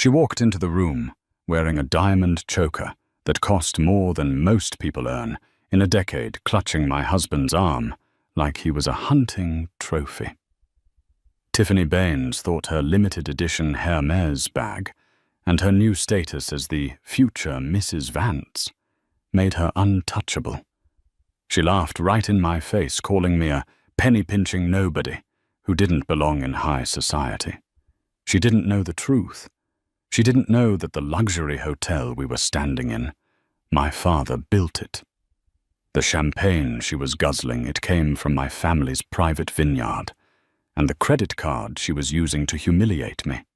She walked into the room, wearing a diamond choker that cost more than most people earn, in a decade, clutching my husband's arm like he was a hunting trophy. Tiffany Baines thought her limited edition Hermes bag and her new status as the future Mrs. Vance made her untouchable. She laughed right in my face, calling me a penny-pinching nobody who didn't belong in high society. She didn't know the truth. She didn't know that the luxury hotel we were standing in, my father built it. The champagne she was guzzling, it came from my family's private vineyard, and the credit card she was using to humiliate me.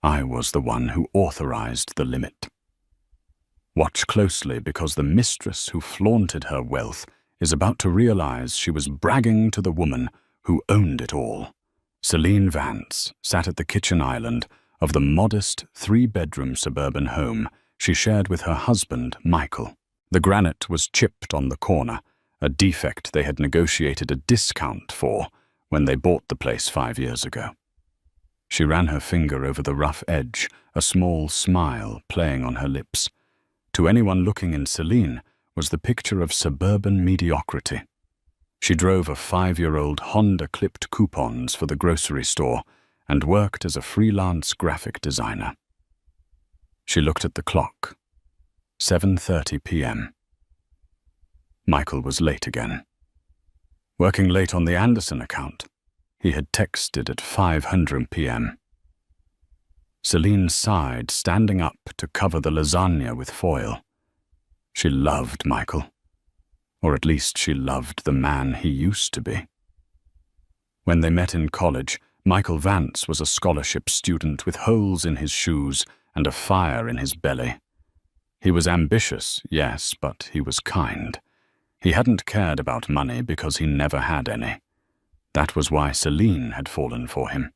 I was the one who authorized the limit. Watch closely, because the mistress who flaunted her wealth is about to realize she was bragging to the woman who owned it all. Celine Vance sat at the kitchen island of the modest 3-bedroom suburban home she shared with her husband, Michael. The granite was chipped on the corner, a defect they had negotiated a discount for when they bought the place 5 years ago. She ran her finger over the rough edge, a small smile playing on her lips. To anyone looking in Celine was the picture of suburban mediocrity. She drove a 5-year-old Honda clipped coupons for the grocery store and worked as a freelance graphic designer. She looked at the clock. 7:30 p.m. Michael was late again. Working late on the Anderson account, he had texted at 5:00 p.m. Celine sighed, standing up to cover the lasagna with foil. She loved Michael, or at least she loved the man he used to be. When they met in college, Michael Vance was a scholarship student with holes in his shoes and a fire in his belly. He was ambitious, yes, but he was kind. He hadn't cared about money because he never had any. That was why Celine had fallen for him,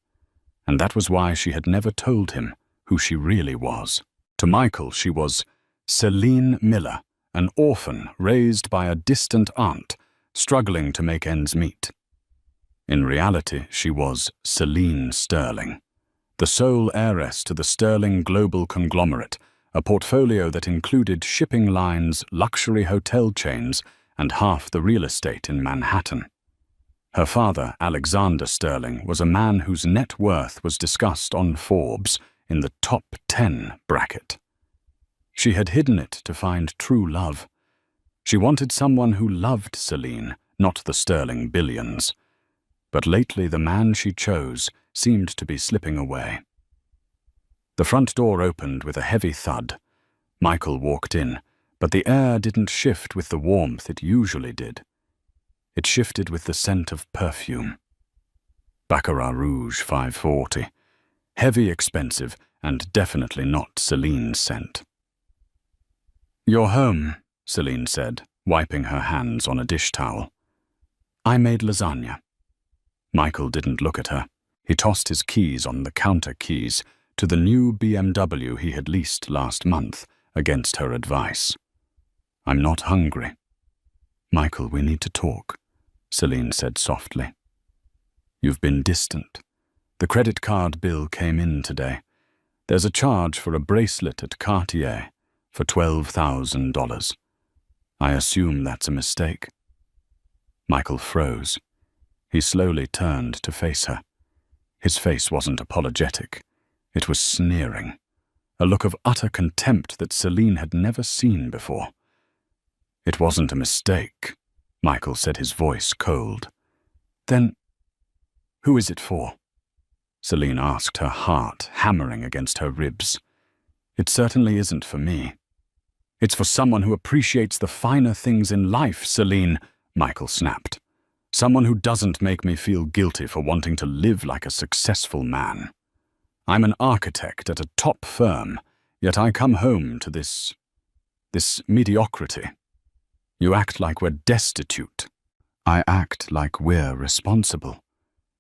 and that was why she had never told him who she really was. To Michael, she was Celine Miller, an orphan raised by a distant aunt, struggling to make ends meet. In reality, she was Celine Sterling, the sole heiress to the Sterling global conglomerate, a portfolio that included shipping lines, luxury hotel chains, and half the real estate in Manhattan. Her father, Alexander Sterling, was a man whose net worth was discussed on Forbes in the top 10 bracket. She had hidden it to find true love. She wanted someone who loved Celine, not the Sterling billions. But lately the man she chose seemed to be slipping away. The front door opened with a heavy thud. Michael walked in, but the air didn't shift with the warmth it usually did. It shifted with the scent of perfume. Baccarat Rouge 540. Heavy, expensive, and definitely not Celine's scent. "You're home," Celine said, wiping her hands on a dish towel. "I made lasagna." Michael didn't look at her. He tossed his keys on the counter keys to the new BMW he had leased last month against her advice. "I'm not hungry." "Michael, we need to talk," Celine said softly. "You've been distant. The credit card bill came in today. There's a charge for a bracelet at Cartier for $12,000. I assume that's a mistake." Michael froze. He slowly turned to face her. His face wasn't apologetic. It was sneering, a look of utter contempt that Celine had never seen before. "It wasn't a mistake," Michael said, his voice cold. "Then, who is it for?" Celine asked, her heart hammering against her ribs. "It certainly isn't for me." "It's for someone who appreciates the finer things in life, Celine," Michael snapped. "Someone who doesn't make me feel guilty for wanting to live like a successful man. I'm an architect at a top firm, yet I come home to this mediocrity. You act like we're destitute." "I act like we're responsible,"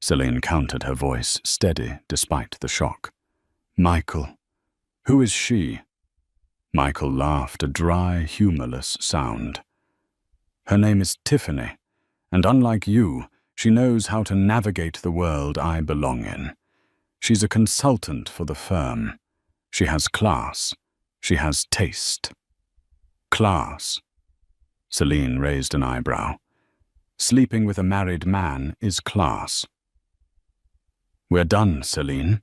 Celine countered, her voice steady despite the shock. "Michael, who is she?" Michael laughed, a dry, humorless sound. "Her name is Tiffany, and unlike you, she knows how to navigate the world I belong in. She's a consultant for the firm. She has class. She has taste. Class. Celine raised an eyebrow. Sleeping with a married man is class. We're done, Celine,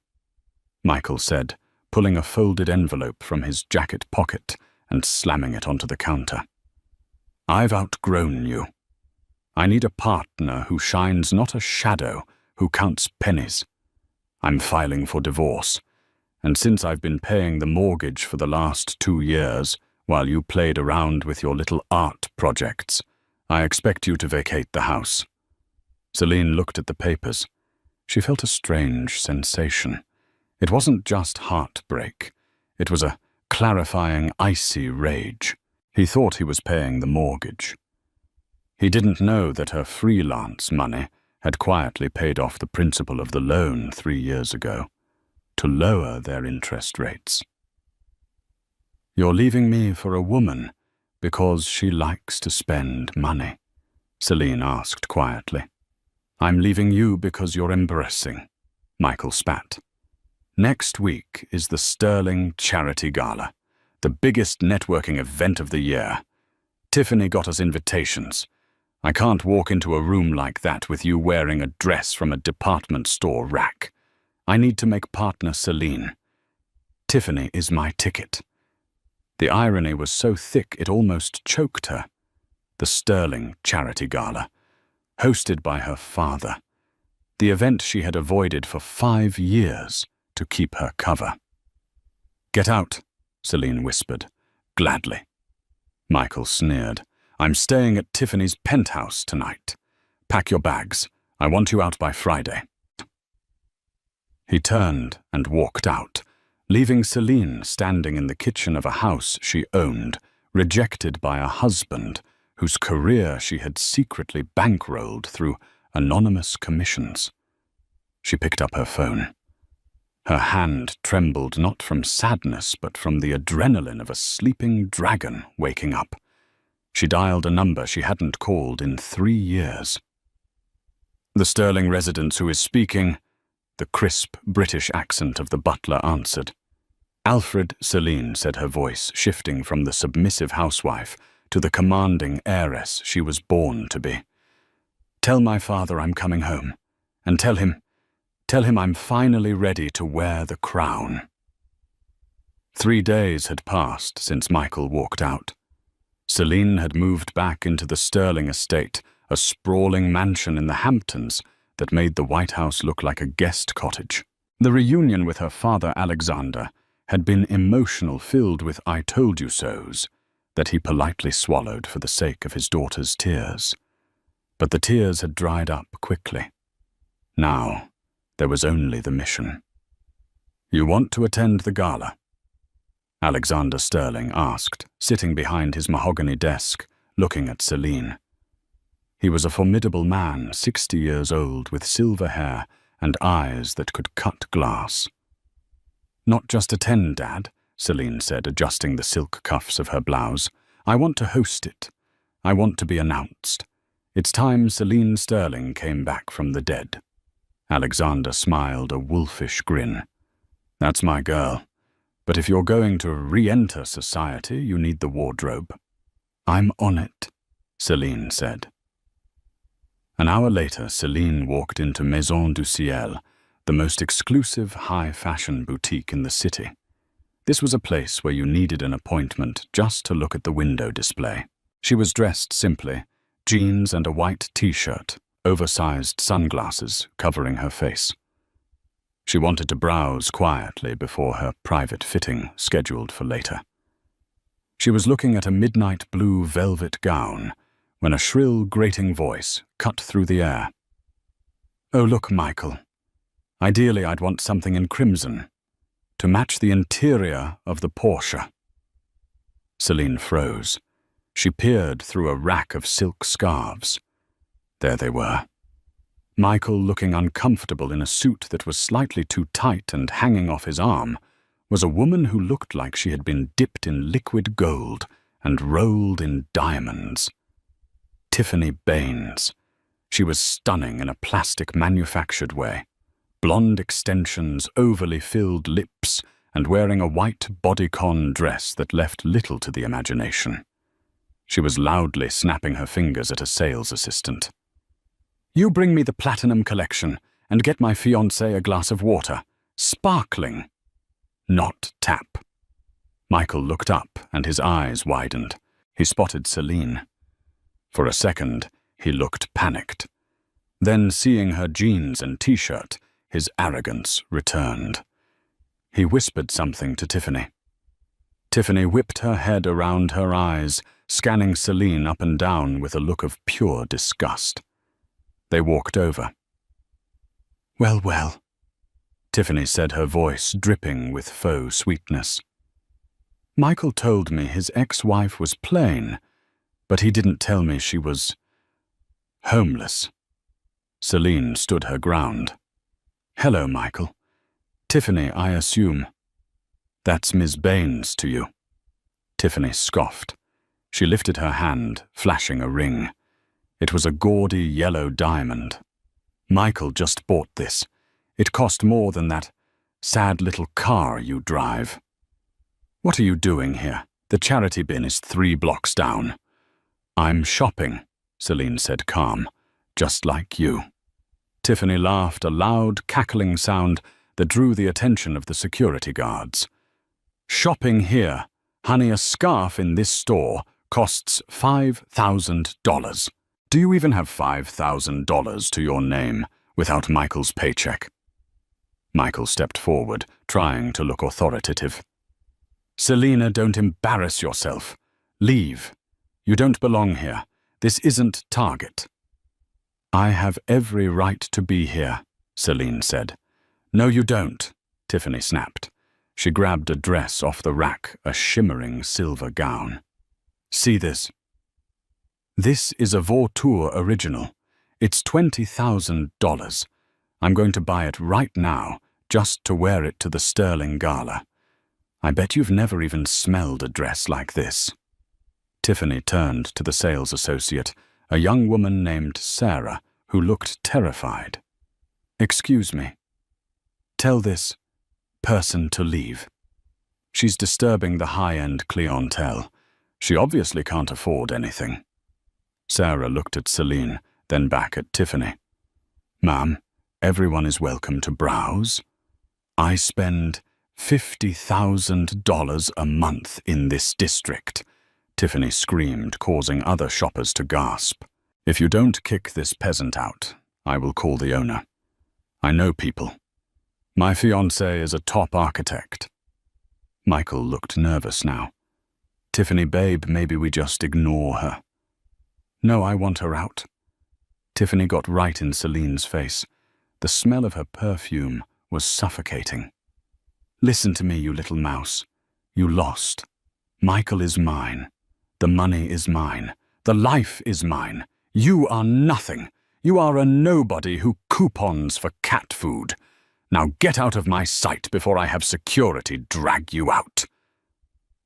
Michael said, pulling a folded envelope from his jacket pocket and slamming it onto the counter. I've outgrown you. I need a partner who shines not a shadow, who counts pennies. I'm filing for divorce, and since I've been paying the mortgage for the last 2 years, while you played around with your little art projects, I expect you to vacate the house. Celine looked at the papers. She felt a strange sensation. It wasn't just heartbreak. It was a clarifying, icy rage. He thought he was paying the mortgage. He didn't know that her freelance money had quietly paid off the principal of the loan 3 years ago, to lower their interest rates. You're leaving me for a woman because she likes to spend money, Celine asked quietly. I'm leaving you because you're embarrassing, Michael spat. Next week is the Sterling Charity Gala, the biggest networking event of the year. Tiffany got us invitations. I can't walk into a room like that with you wearing a dress from a department store rack. I need to make partner Celine. Tiffany is my ticket. The irony was so thick it almost choked her. The Sterling Charity Gala, hosted by her father. The event she had avoided for 5 years to keep her cover. Get out, Celine whispered. Gladly. Michael sneered. I'm staying at Tiffany's penthouse tonight. Pack your bags. I want you out by Friday. He turned and walked out, leaving Celine standing in the kitchen of a house she owned, rejected by a husband whose career she had secretly bankrolled through anonymous commissions. She picked up her phone. Her hand trembled not from sadness but from the adrenaline of a sleeping dragon waking up. She dialed a number she hadn't called in 3 years. The Sterling residence who is speaking, the crisp British accent of the butler answered. Alfred, Celine said, her voice shifting from the submissive housewife to the commanding heiress she was born to be. Tell my father I'm coming home, and tell him I'm finally ready to wear the crown. 3 days had passed since Michael walked out. Celine had moved back into the Sterling estate, a sprawling mansion in the Hamptons that made the White House look like a guest cottage. The reunion with her father Alexander had been emotional, filled with I told you so's that he politely swallowed for the sake of his daughter's tears. But the tears had dried up quickly. Now, there was only the mission. You want to attend the gala? Alexander Sterling asked, sitting behind his mahogany desk, looking at Celine. He was a formidable man, 60 years old, with silver hair and eyes that could cut glass. Not just attend, Dad, Celine said, adjusting the silk cuffs of her blouse. I want to host it. I want to be announced. It's time Celine Sterling came back from the dead. Alexander smiled a wolfish grin. That's my girl. But if you're going to re-enter society, you need the wardrobe. I'm on it, Celine said. An hour later, Celine walked into Maison du Ciel, the most exclusive high-fashion boutique in the city. This was a place where you needed an appointment just to look at the window display. She was dressed simply, jeans and a white t-shirt, oversized sunglasses covering her face. She wanted to browse quietly before her private fitting scheduled for later. She was looking at a midnight blue velvet gown when a shrill, grating voice cut through the air. Oh, look, Michael. Ideally, I'd want something in crimson, to match the interior of the Porsche. Celine froze. She peered through a rack of silk scarves. There they were. Michael, looking uncomfortable in a suit that was slightly too tight and hanging off his arm, was a woman who looked like she had been dipped in liquid gold and rolled in diamonds. Tiffany Baines. She was stunning in a plastic manufactured way. Blonde extensions, overly filled lips, and wearing a white bodycon dress that left little to the imagination. She was loudly snapping her fingers at a sales assistant. "You bring me the platinum collection and get my fiancé a glass of water. Sparkling, not tap." Michael looked up and his eyes widened. He spotted Celine. For a second, he looked panicked. Then, seeing her jeans and t-shirt, his arrogance returned. He whispered something to Tiffany. Tiffany whipped her head around her eyes, scanning Celine up and down with a look of pure disgust. They walked over. "Well, well," Tiffany said, her voice dripping with faux sweetness. "Michael told me his ex-wife was plain, but he didn't tell me she was homeless." Celine stood her ground. "Hello, Michael. Tiffany, I assume. That's Ms. Baines to you." Tiffany scoffed. She lifted her hand, flashing a ring. It was a gaudy yellow diamond. "Michael just bought this. It cost more than that sad little car you drive." "What are you doing here? The charity bin is 3 blocks down." "I'm shopping," Celine said, calm. "Just like you." Tiffany laughed, a loud, cackling sound that drew the attention of the security guards. "Shopping here. Honey, a scarf in this store costs $5,000. Do you even have $5,000 to your name without Michael's paycheck?" Michael stepped forward, trying to look authoritative. "Selena, don't embarrass yourself. Leave. You don't belong here. This isn't Target." "I have every right to be here," Celine said. "No, you don't," Tiffany snapped. She grabbed a dress off the rack, a shimmering silver gown. "See this? This is a Vautour original. It's $20,000. I'm going to buy it right now, just to wear it to the Sterling Gala. I bet you've never even smelled a dress like this." Tiffany turned to the sales associate, a young woman named Sarah, who looked terrified. "Excuse me. Tell this person to leave. She's disturbing the high-end clientele. She obviously can't afford anything." Sarah looked at Celine, then back at Tiffany. "Ma'am, everyone is welcome to browse. I spend $50,000 a month in this district," Tiffany screamed, causing other shoppers to gasp. "If you don't kick this peasant out, I will call the owner. I know people. My fiancé is a top architect." Michael looked nervous now. "Tiffany, babe, maybe we just ignore her." "No, I want her out." Tiffany got right in Celine's face. The smell of her perfume was suffocating. "Listen to me, you little mouse. You lost. Michael is mine. The money is mine. The life is mine. You are nothing. You are a nobody who coupons for cat food. Now get out of my sight before I have security drag you out."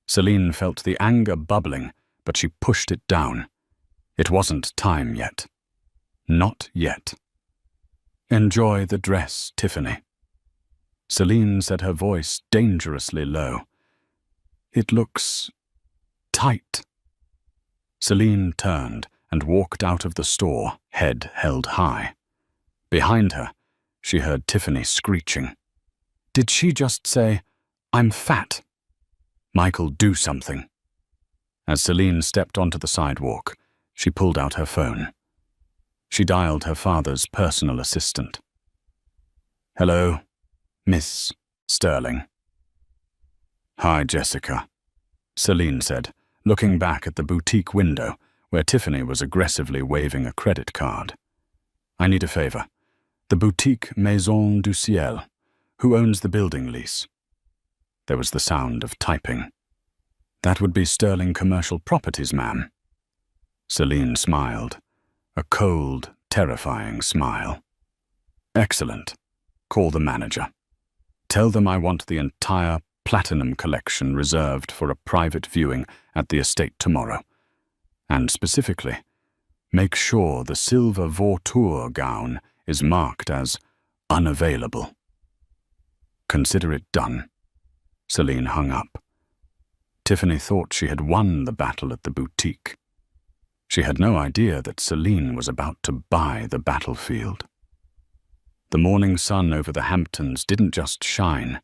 Celine felt the anger bubbling, but she pushed it down. It wasn't time yet. Not yet. "Enjoy the dress, Tiffany." Celine said, her voice dangerously low. "It looks tight." Celine turned and walked out of the store, head held high. Behind her, she heard Tiffany screeching. "Did she just say, 'I'm fat'? Michael, do something." As Celine stepped onto the sidewalk, she pulled out her phone. She dialed her father's personal assistant. "Hello, Miss Sterling." "Hi, Jessica," Celine said, looking back at the boutique window where Tiffany was aggressively waving a credit card. "I need a favor. The boutique Maison du Ciel. Who owns the building lease?" There was the sound of typing. "That would be Sterling Commercial Properties, ma'am." Celine smiled, a cold, terrifying smile. "Excellent. Call the manager. Tell them I want the entire platinum collection reserved for a private viewing at the estate tomorrow. And specifically, make sure the silver Vautour gown is marked as unavailable." "Consider it done." Celine hung up. Tiffany thought she had won the battle at the boutique. She had no idea that Celine was about to buy the battlefield. The morning sun over the Hamptons didn't just shine,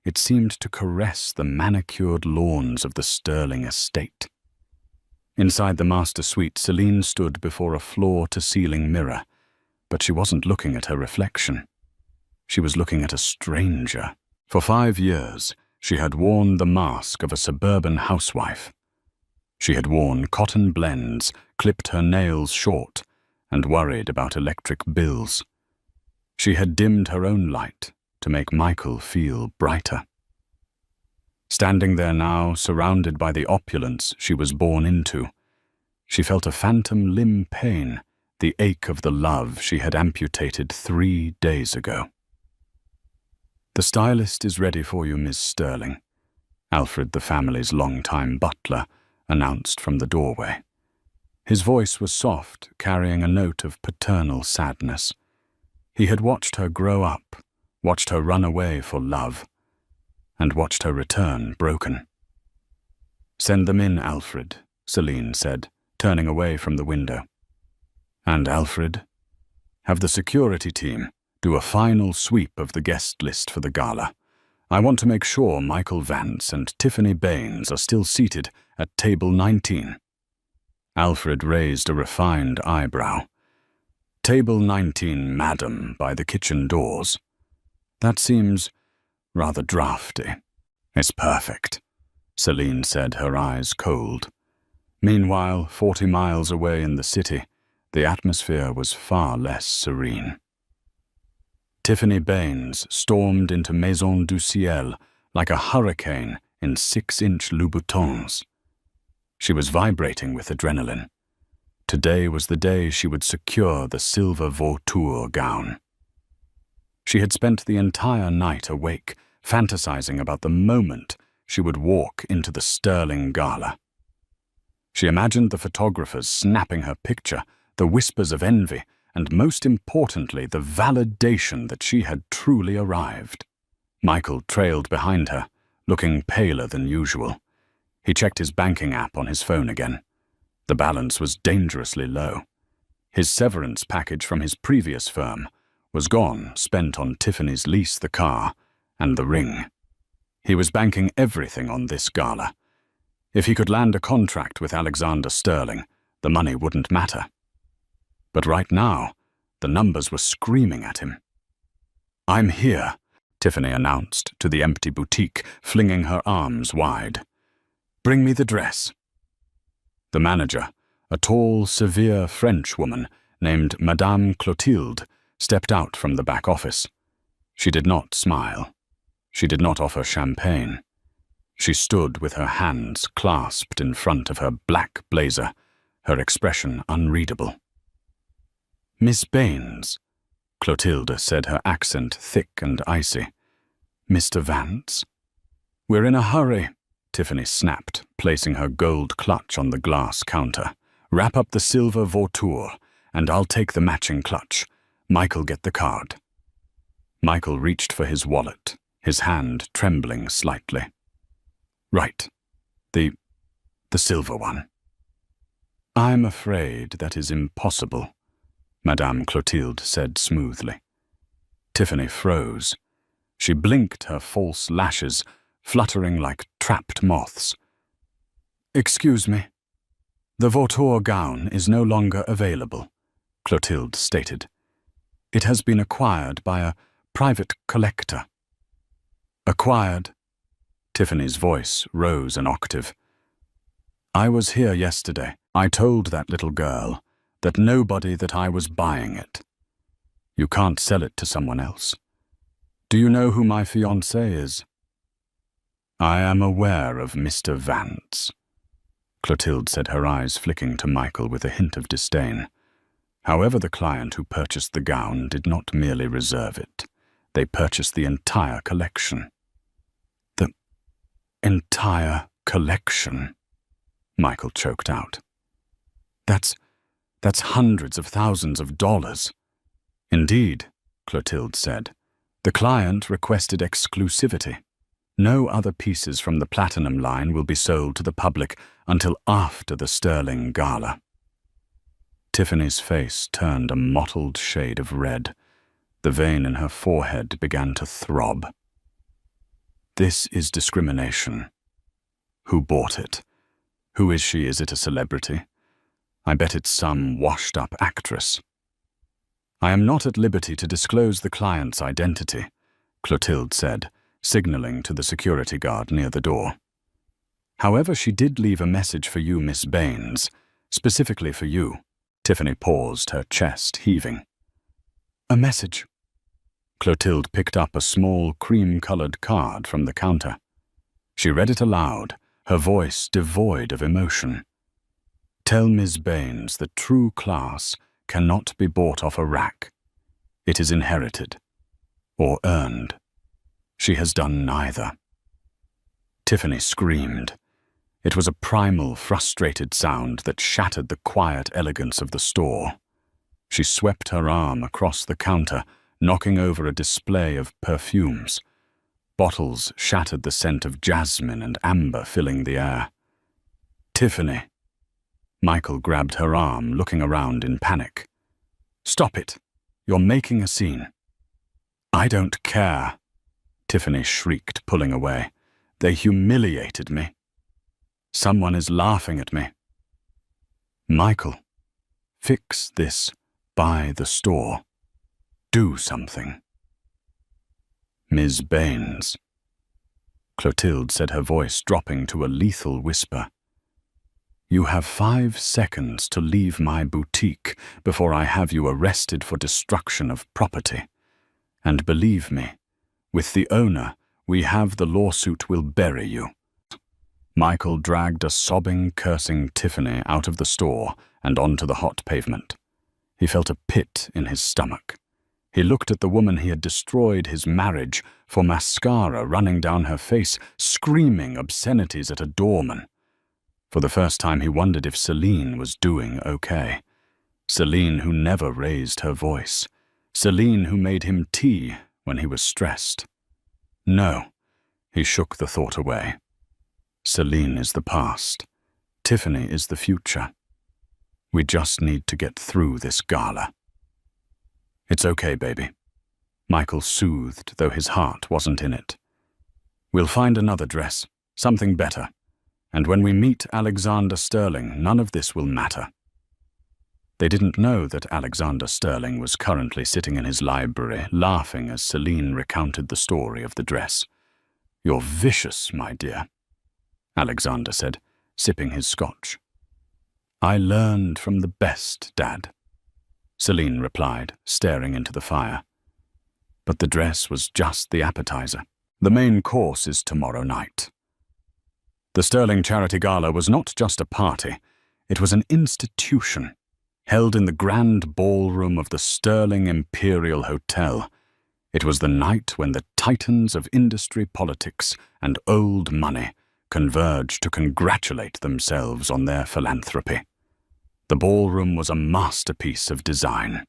it seemed to caress the manicured lawns of the Sterling estate. Inside the master suite, Celine stood before a floor-to-ceiling mirror, but she wasn't looking at her reflection. She was looking at a stranger. For 5 years, she had worn the mask of a suburban housewife. She had worn cotton blends, clipped her nails short, and worried about electric bills. She had dimmed her own light to make Michael feel brighter. Standing there now, surrounded by the opulence she was born into, she felt a phantom limb pain, the ache of the love she had amputated 3 days ago. "The stylist is ready for you, Miss Sterling," Alfred, the family's longtime butler, announced from the doorway. His voice was soft, carrying a note of paternal sadness. He had watched her grow up, watched her run away for love, and watched her return broken. "Send them in, Alfred," Celine said, turning away from the window. "And Alfred, have the security team do a final sweep of the guest list for the gala. I want to make sure Michael Vance and Tiffany Baines are still seated at table 19. Alfred raised a refined eyebrow. "Table 19, madam, by the kitchen doors. That seems rather drafty." "It's perfect," Celine said, her eyes cold. Meanwhile, 40 miles away in the city, the atmosphere was far less serene. Tiffany Baines stormed into Maison du Ciel like a hurricane in 6-inch Louboutins. She was vibrating with adrenaline. Today was the day she would secure the silver vautour gown. She had spent the entire night awake, fantasizing about the moment she would walk into the Sterling gala. She imagined the photographers snapping her picture, the whispers of envy, and most importantly, the validation that she had truly arrived. Michael trailed behind her, looking paler than usual. He checked his banking app on his phone again. The balance was dangerously low. His severance package from his previous firm was gone, spent on Tiffany's lease, the car, and the ring. He was banking everything on this gala. If he could land a contract with Alexander Sterling, the money wouldn't matter. But right now, the numbers were screaming at him. "I'm here," Tiffany announced to the empty boutique, flinging her arms wide. "Bring me the dress." The manager, a tall, severe French woman named Madame Clotilde, stepped out from the back office. She did not smile. She did not offer champagne. She stood with her hands clasped in front of her black blazer, her expression unreadable. "Miss Baines," Clotilde said, her accent thick and icy. "Mr. Vance?" "We're in a hurry," Tiffany snapped, placing her gold clutch on the glass counter. "Wrap up the silver vautour, and I'll take the matching clutch. Michael, get the card." Michael reached for his wallet, his hand trembling slightly. "Right. The silver one." "I'm afraid that is impossible," Madame Clotilde said smoothly. Tiffany froze. She blinked, her false lashes fluttering like trapped moths. "Excuse me. The vautour gown is no longer available," Clotilde stated. "It has been acquired by a private collector." "Acquired?" Tiffany's voice rose an octave. "I was here yesterday. I told that little girl that nobody that I was buying it. You can't sell it to someone else. Do you know who my fiancé is?" "I am aware of Mr. Vance," Clotilde said, her eyes flicking to Michael with a hint of disdain. However, the client who purchased the gown did not merely reserve it. They purchased the entire collection. "The entire collection," Michael choked out. That's hundreds of thousands of dollars." "Indeed," Clotilde said. "The client requested exclusivity. No other pieces from the platinum line will be sold to the public until after the sterling gala. Tiffany's face turned a mottled shade of red. The vein in her forehead began to throb. This is discrimination. Who bought it? Who is she? Is it a celebrity? I bet it's some washed-up actress. I am not at liberty to disclose the client's identity, Clotilde said, signaling to the security guard near the door. However, she did leave a message for you, Miss Baines, specifically for you. Tiffany paused, her chest heaving. A message? Clotilde picked up a small cream-colored card from the counter. She read it aloud, her voice devoid of emotion. Tell Miss Baines that true class cannot be bought off a rack. It is inherited, or earned. She has done neither. Tiffany screamed. It was a primal, frustrated sound that shattered the quiet elegance of the store. She swept her arm across the counter, knocking over a display of perfumes. Bottles shattered the scent of jasmine and amber filling the air. Tiffany. Michael grabbed her arm, looking around in panic. Stop it. You're making a scene. I don't care. Tiffany shrieked, pulling away. They humiliated me. Someone is laughing at me. Michael, fix this by the store. Do something. Ms. Baines. Clotilde said, her voice dropping to a lethal whisper. You have 5 seconds to leave my boutique before I have you arrested for destruction of property. And believe me, with the owner, we have the lawsuit will bury you. Michael dragged a sobbing, cursing Tiffany out of the store and onto the hot pavement. He felt a pit in his stomach. He looked at the woman he had destroyed his marriage for, mascara running down her face, screaming obscenities at a doorman. For the first time he wondered if Celine was doing okay. Celine who never raised her voice. Celine who made him tea when he was stressed. No, he shook the thought away. Celine is the past. Tiffany is the future. We just need to get through this gala. It's okay, baby. Michael soothed, though his heart wasn't in it. We'll find another dress, something better. And when we meet Alexander Sterling, none of this will matter. They didn't know that Alexander Sterling was currently sitting in his library, laughing as Celine recounted the story of the dress. You're vicious, my dear, Alexander said, sipping his scotch. I learned from the best, Dad, Celine replied, staring into the fire. But the dress was just the appetizer. The main course is tomorrow night. The Sterling Charity Gala was not just a party, it was an institution, held in the grand ballroom of the Sterling Imperial Hotel. It was the night when the titans of industry, politics, and old money converged to congratulate themselves on their philanthropy. The ballroom was a masterpiece of design.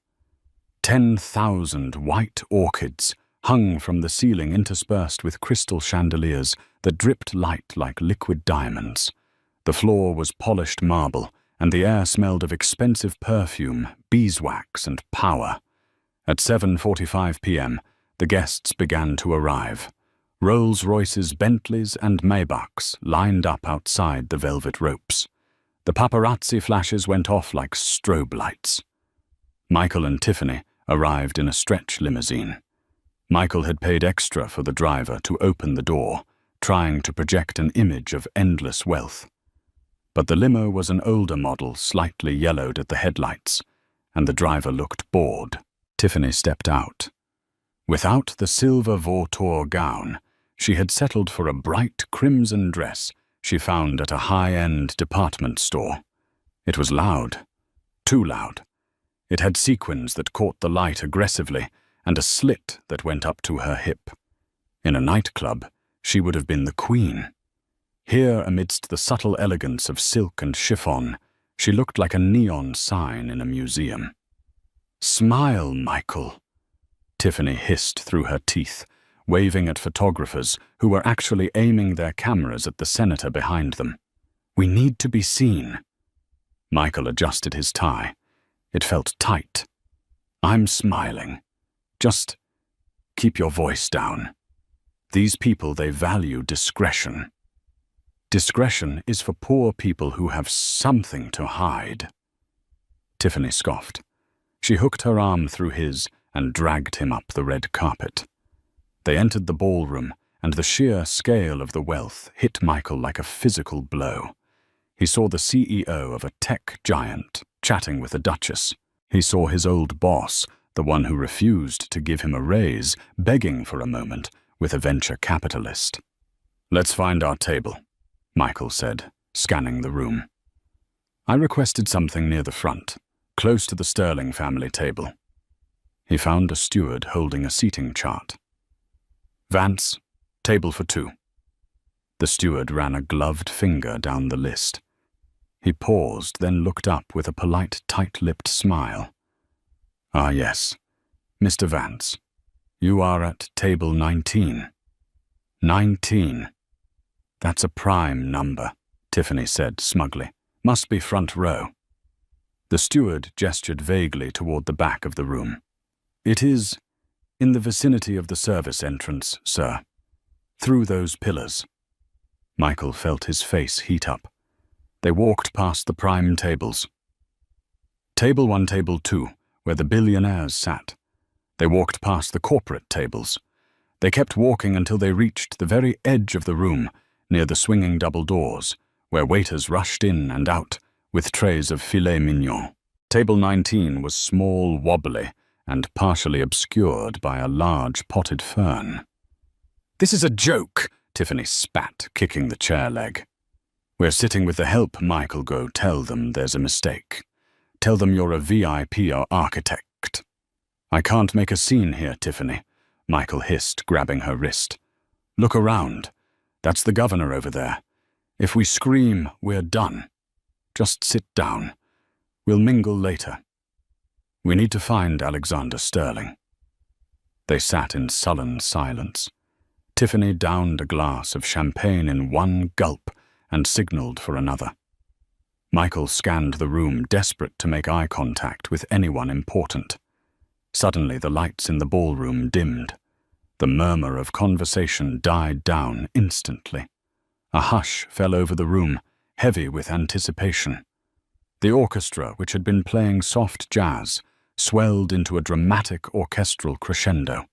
10,000 white orchids hung from the ceiling, interspersed with crystal chandeliers that dripped light like liquid diamonds. The floor was polished marble, and the air smelled of expensive perfume, beeswax, and power. At 7:45 p.m., the guests began to arrive. Rolls-Royces, Bentleys, and Maybachs lined up outside the velvet ropes. The paparazzi flashes went off like strobe lights. Michael and Tiffany arrived in a stretch limousine. Michael had paid extra for the driver to open the door, trying to project an image of endless wealth. But the limo was an older model, slightly yellowed at the headlights, and the driver looked bored. Tiffany stepped out. Without the silver vautour gown, she had settled for a bright crimson dress she found at a high-end department store. It was loud, too loud. It had sequins that caught the light aggressively, and a slit that went up to her hip. In a nightclub, she would have been the queen. Here, amidst the subtle elegance of silk and chiffon, she looked like a neon sign in a museum. Smile, Michael, Tiffany hissed through her teeth. waving at photographers who were actually aiming their cameras at the senator behind them. "We need to be seen." Michael adjusted his tie. It felt tight. "I'm smiling. Just keep your voice down. These people, they value discretion. Discretion is for poor people who have something to hide." Tiffany scoffed. She hooked her arm through his and dragged him up the red carpet. They entered the ballroom, and the sheer scale of the wealth hit Michael like a physical blow. He saw the CEO of a tech giant chatting with a duchess. He saw his old boss, the one who refused to give him a raise, begging for a moment with a venture capitalist. "Let's find our table," Michael said, scanning the room. "I requested something near the front, close to the Sterling family table." He found a steward holding a seating chart. "Vance, table for 2. The steward ran a gloved finger down the list. He paused, then looked up with a polite, tight-lipped smile. "Ah, yes, Mr. Vance. You are at table 19. 19. That's a prime number," Tiffany said smugly. "Must be front row." The steward gestured vaguely toward the back of the room. "It is in the vicinity of the service entrance, sir. Through those pillars." Michael felt his face heat up. They walked past the prime tables. Table 1, table 2, where the billionaires sat. They walked past the corporate tables. They kept walking until they reached the very edge of the room, near the swinging double doors, where waiters rushed in and out with trays of filet mignon. Table 19 was small, wobbly, and partially obscured by a large potted fern. "This is a joke," Tiffany spat, kicking the chair leg. "We're sitting with the help, Michael. Go tell them there's a mistake. Tell them you're a VIP or architect." "I can't make a scene here, Tiffany," Michael hissed, grabbing her wrist. "Look around. That's the governor over there. If we scream, we're done. Just sit down. We'll mingle later. We need to find Alexander Sterling." They sat in sullen silence. Tiffany downed a glass of champagne in one gulp and signaled for another. Michael scanned the room, desperate to make eye contact with anyone important. Suddenly, the lights in the ballroom dimmed. The murmur of conversation died down instantly. A hush fell over the room, heavy with anticipation. The orchestra, which had been playing soft jazz, swelled into a dramatic orchestral crescendo.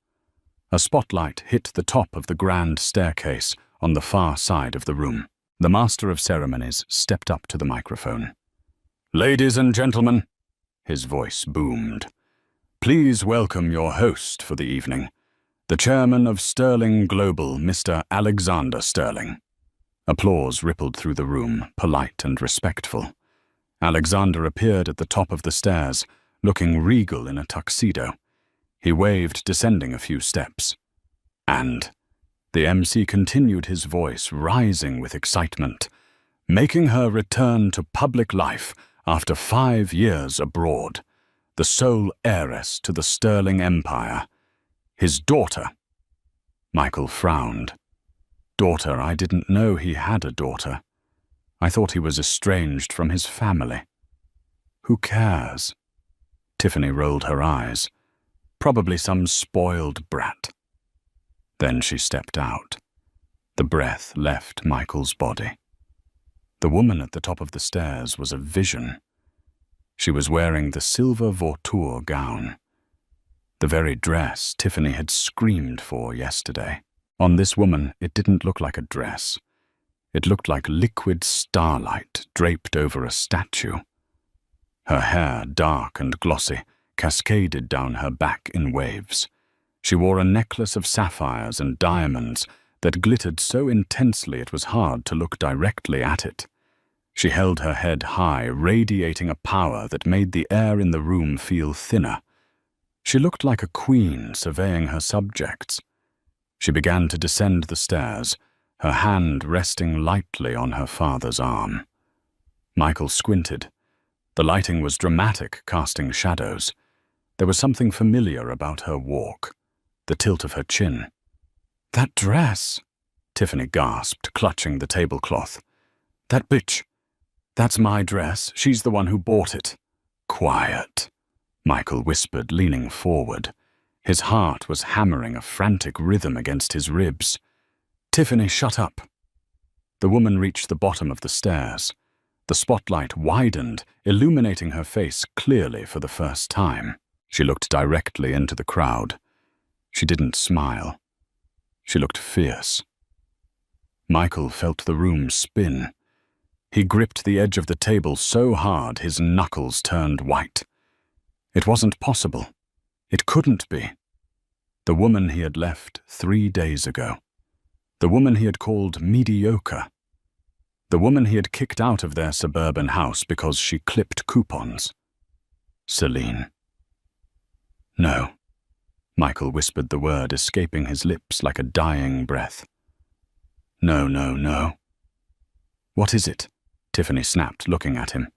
A spotlight hit the top of the grand staircase on the far side of the room. The master of ceremonies stepped up to the microphone. "Ladies and gentlemen," his voice boomed, "please welcome your host for the evening, the chairman of Sterling Global, Mr. Alexander Sterling." Applause rippled through the room, polite and respectful. Alexander appeared at the top of the stairs, looking regal in a tuxedo. He waved, descending a few steps. And the MC continued, his voice rising with excitement, "Making her return to public life after 5 years abroad, the sole heiress to the Sterling Empire, his daughter." Michael frowned. "Daughter? I didn't know he had a daughter. I thought he was estranged from his family." "Who cares?" Tiffany rolled her eyes. "Probably some spoiled brat." Then she stepped out. The breath left Michael's body. The woman at the top of the stairs was a vision. She was wearing the silver vautour gown, the very dress Tiffany had screamed for yesterday. On this woman, it didn't look like a dress. It looked like liquid starlight draped over a statue. Her hair, dark and glossy, cascaded down her back in waves. She wore a necklace of sapphires and diamonds that glittered so intensely it was hard to look directly at it. She held her head high, radiating a power that made the air in the room feel thinner. She looked like a queen surveying her subjects. She began to descend the stairs, her hand resting lightly on her father's arm. Michael squinted. The lighting was dramatic, casting shadows. There was something familiar about her walk, the tilt of her chin. That dress, Tiffany gasped, clutching the tablecloth. That bitch. That's my dress. She's the one who bought it. Quiet, Michael whispered, leaning forward. His heart was hammering a frantic rhythm against his ribs. Tiffany, shut up. The woman reached the bottom of the stairs. The spotlight widened, illuminating her face clearly for the first time. She looked directly into the crowd. She didn't smile. She looked fierce. Michael felt the room spin. He gripped the edge of the table so hard his knuckles turned white. It wasn't possible. It couldn't be. The woman he had left 3 days ago. The woman he had called mediocre. The woman he had kicked out of their suburban house because she clipped coupons. Celine. No. Michael whispered the word, escaping his lips like a dying breath. No, no, no. What is it? Tiffany snapped, looking at him.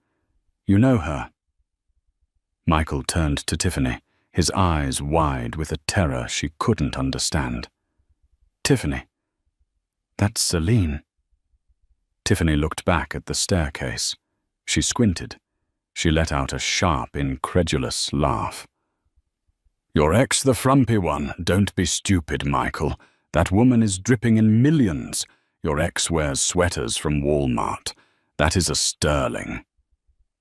You know her. Michael turned to Tiffany, his eyes wide with a terror she couldn't understand. Tiffany. That's Celine. Tiffany looked back at the staircase. She squinted. She let out a sharp, incredulous laugh. Your ex, the frumpy one. Don't be stupid, Michael. That woman is dripping in millions. Your ex wears sweaters from Walmart. That is a sterling.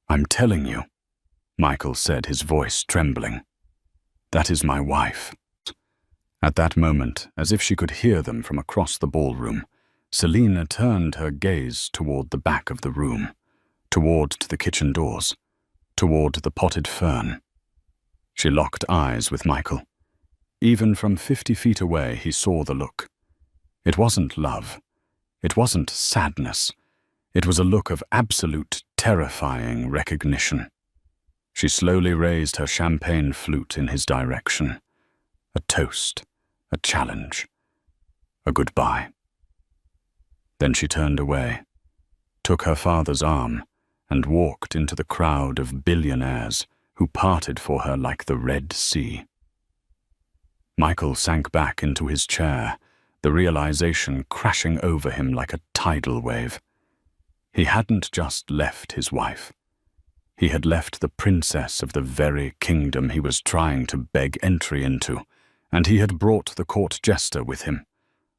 I'm telling you, Michael said, his voice trembling. That is my wife. At that moment, as if she could hear them from across the ballroom, Selina turned her gaze toward the back of the room, toward the kitchen doors, toward the potted fern. She locked eyes with Michael. Even from 50 feet away, he saw the look. It wasn't love. It wasn't sadness. It was a look of absolute, terrifying recognition. She slowly raised her champagne flute in his direction. A toast, a challenge, a goodbye. Then she turned away, took her father's arm, and walked into the crowd of billionaires who parted for her like the Red Sea. Michael sank back into his chair, the realization crashing over him like a tidal wave. He hadn't just left his wife. He had left the princess of the very kingdom he was trying to beg entry into, and he had brought the court jester with him.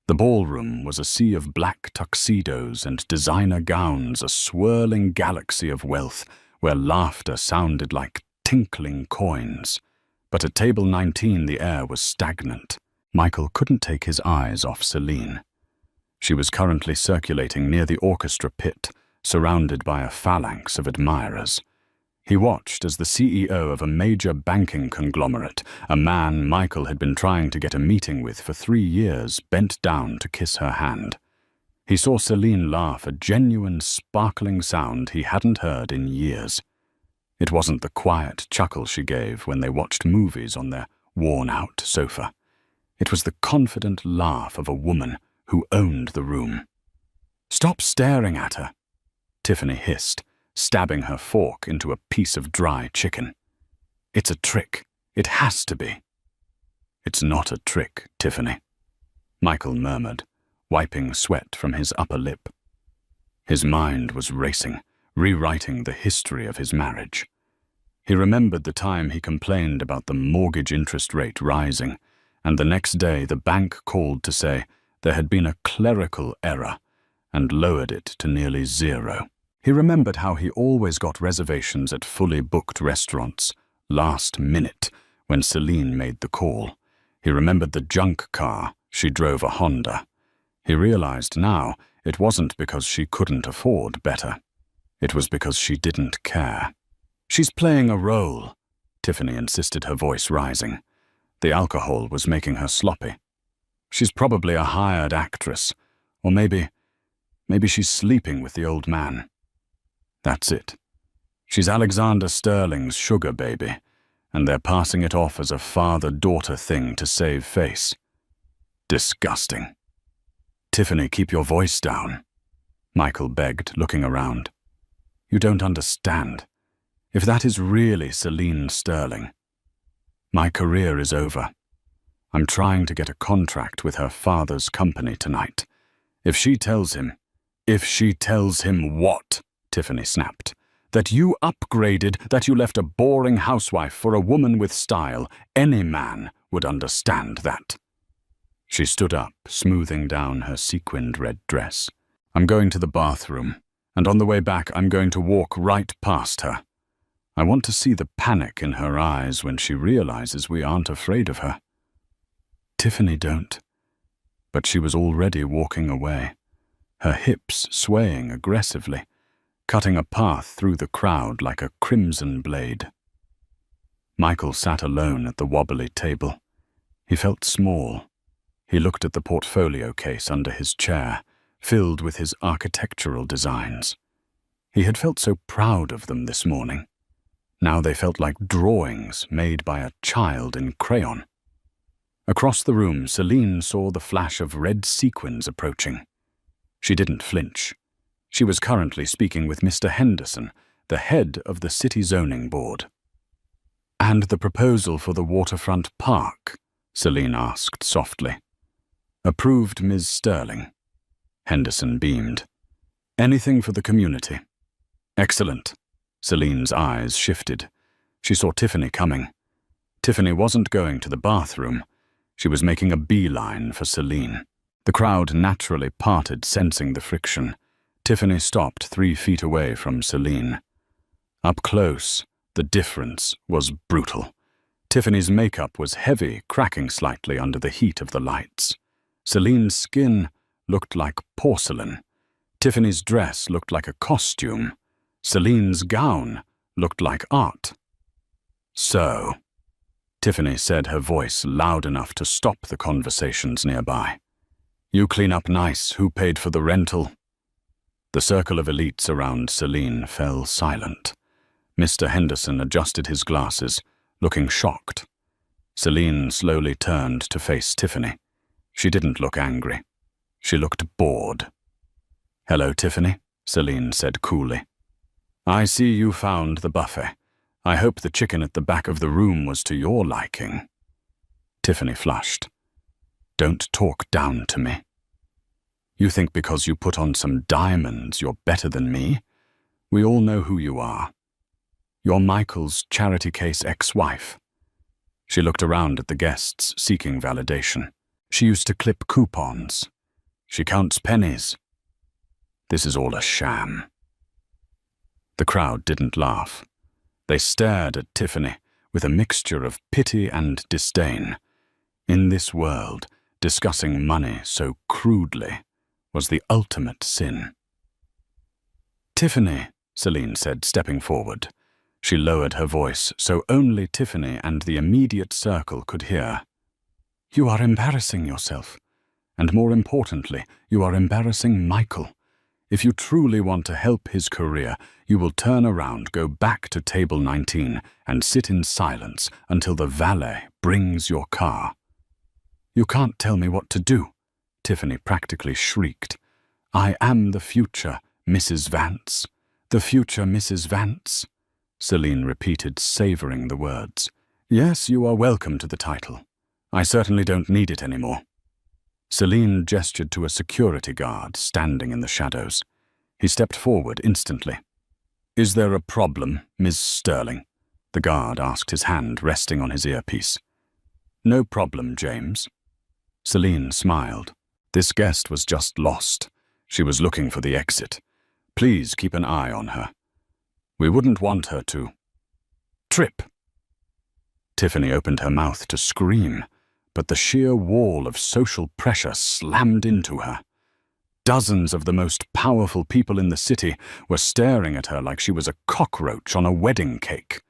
The ballroom was a sea of black tuxedos and designer gowns, a swirling galaxy of wealth where laughter sounded like tinkling coins. But at table 19 the air was stagnant. Michael couldn't take his eyes off Celine. She was currently circulating near the orchestra pit, surrounded by a phalanx of admirers. He watched as the CEO of a major banking conglomerate, a man Michael had been trying to get a meeting with for 3 years, bent down to kiss her hand. He saw Celine laugh, a genuine, sparkling sound he hadn't heard in years. It wasn't the quiet chuckle she gave when they watched movies on their worn-out sofa. It was the confident laugh of a woman who owned the room. "Stop staring at her," Tiffany hissed, stabbing her fork into a piece of dry chicken. "It's a trick. It has to be." "It's not a trick, Tiffany," Michael murmured, wiping sweat from his upper lip. His mind was racing, rewriting the history of his marriage. He remembered the time he complained about the mortgage interest rate rising, and the next day the bank called to say there had been a clerical error and lowered it to nearly 0. He remembered how he always got reservations at fully booked restaurants, last minute, when Celine made the call. He remembered the junk car. She drove a Honda. He realized now it wasn't because she couldn't afford better. It was because she didn't care. "She's playing a role," Tiffany insisted, her voice rising. The alcohol was making her sloppy. "She's probably a hired actress, or maybe she's sleeping with the old man. That's it. She's Alexander Sterling's sugar baby, and they're passing it off as a father-daughter thing to save face. Disgusting." "Tiffany, keep your voice down," Michael begged, looking around. "You don't understand. If that is really Celine Sterling, my career is over. I'm trying to get a contract with her father's company tonight. If she tells him what? Tiffany snapped. That you upgraded, that you left a boring housewife for a woman with style, any man would understand that. She stood up, smoothing down her sequined red dress. I'm going to the bathroom, and on the way back I'm going to walk right past her. I want to see the panic in her eyes when she realizes we aren't afraid of her. Tiffany don't. But she was already walking away, her hips swaying aggressively, cutting a path through the crowd like a crimson blade. Michael sat alone at the wobbly table. He felt small. He looked at the portfolio case under his chair, filled with his architectural designs. He had felt so proud of them this morning. Now they felt like drawings made by a child in crayon. Across the room, Celine saw the flash of red sequins approaching. She didn't flinch. She was currently speaking with Mr. Henderson, the head of the City Zoning Board. "And the proposal for the waterfront park?" Celine asked softly. "Approved, Ms. Sterling." Henderson beamed. "Anything for the community." "Excellent." Celine's eyes shifted. She saw Tiffany coming. Tiffany wasn't going to the bathroom. She was making a beeline for Celine. The crowd naturally parted, sensing the friction. Tiffany stopped 3 feet away from Celine. Up close, the difference was brutal. Tiffany's makeup was heavy, cracking slightly under the heat of the lights. Celine's skin looked like porcelain. Tiffany's dress looked like a costume. Celine's gown looked like art. "So," Tiffany said, her voice loud enough to stop the conversations nearby. "You clean up nice. Who paid for the rental?" The circle of elites around Celine fell silent. Mr. Henderson adjusted his glasses, looking shocked. Celine slowly turned to face Tiffany. She didn't look angry. She looked bored. "Hello, Tiffany," Celine said coolly. "I see you found the buffet. I hope the chicken at the back of the room was to your liking." Tiffany flushed. "Don't talk down to me. You think because you put on some diamonds you're better than me? We all know who you are. You're Michael's charity case ex-wife." She looked around at the guests, seeking validation. "She used to clip coupons. She counts pennies. This is all a sham." The crowd didn't laugh. They stared at Tiffany with a mixture of pity and disdain. In this world, discussing money so crudely was the ultimate sin. "Tiffany," Celine said, stepping forward. She lowered her voice so only Tiffany and the immediate circle could hear. "You are embarrassing yourself. And more importantly, you are embarrassing Michael. If you truly want to help his career, you will turn around, go back to table 19, and sit in silence until the valet brings your car." "You can't tell me what to do," Tiffany practically shrieked. "I am the future, Mrs. Vance. The future Mrs. Vance." Celine repeated, savoring the words. "Yes, you are welcome to the title. I certainly don't need it anymore." Celine gestured to a security guard standing in the shadows. He stepped forward instantly. "Is there a problem, Ms. Sterling?" The guard asked, his hand resting on his earpiece. "No problem, James." Celine smiled. This guest was just lost. She was looking for the exit. Please keep an eye on her. We wouldn't want her to trip. Tiffany opened her mouth to scream, but the sheer wall of social pressure slammed into her. Dozens of the most powerful people in the city were staring at her like she was a cockroach on a wedding cake.